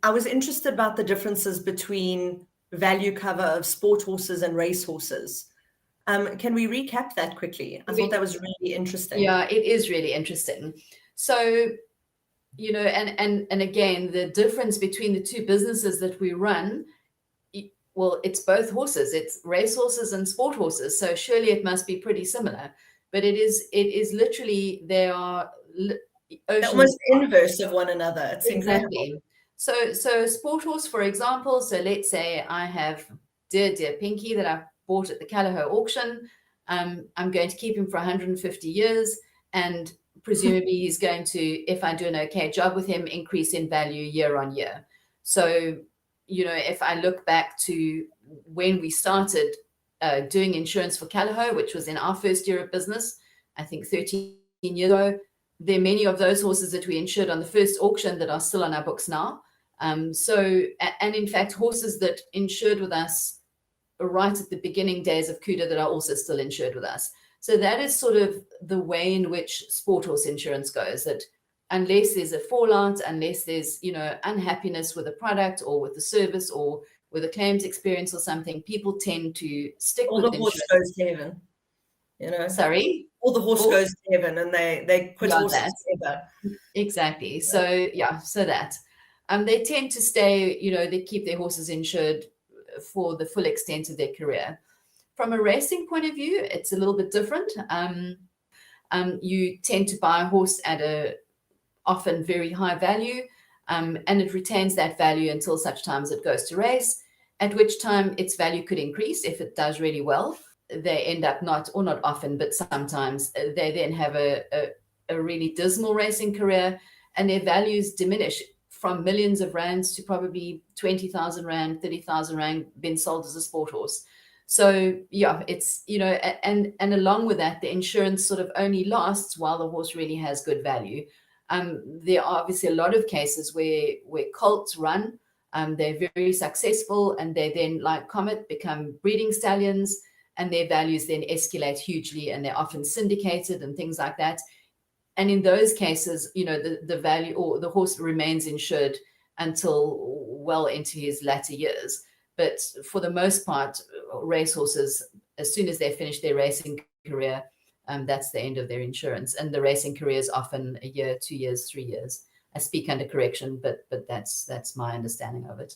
I was interested about the differences between value cover of sport horses and race horses. Can we recap that quickly? I thought that was really interesting. Yeah, it is really interesting. So, you know, and again, the difference between the two businesses that we run, well, it's both horses, it's race horses and sport horses. So surely it must be pretty similar, but it is literally, they are almost inverse of one another. It's exactly incredible. So sport horse, for example, so let's say I have dear Pinky that I bought at the Callahoo auction. I'm going to keep him for 150 years, and presumably he's going to, if I do an okay job with him, increase in value year on year. So, you know, if I look back to when we started doing insurance for Callahoo, which was in our first year of business, I think 13 years ago, there are many of those horses that we insured on the first auction that are still on our books now. And in fact, horses that insured with us right at the beginning days of Kuda that are also still insured with us. So that is sort of the way in which sport horse insurance goes, that unless there's a fallout, unless there's, you know, unhappiness with the product or with the service or with a claims experience or something, people tend to stick with the horse goes to heaven, you know. Sorry? Or the horse goes to heaven and they quit horses together. Exactly. So yeah, so that. They tend to stay, you know, they keep their horses insured for the full extent of their career. From a racing point of view, it's a little bit different. You tend to buy a horse at a often very high value, and it retains that value until such time as it goes to race, at which time its value could increase if it does really well. They end up not often, but sometimes they then have a really dismal racing career, and their values diminish from millions of rands to probably 20,000 rand, 30,000 rand being sold as a sport horse. So yeah, it's, you know, and along with that, the insurance sort of only lasts while the horse really has good value. There are obviously a lot of cases where colts run, they're very successful, and they then, like Comet, become breeding stallions, and their values then escalate hugely, and they're often syndicated and things like that. And in those cases, you know, the value, or the horse remains insured until well into his latter years. But for the most part, racehorses, as soon as they finish their racing career, that's the end of their insurance. And the racing career is often a year, 2 years, 3 years. I speak under correction, but that's my understanding of it.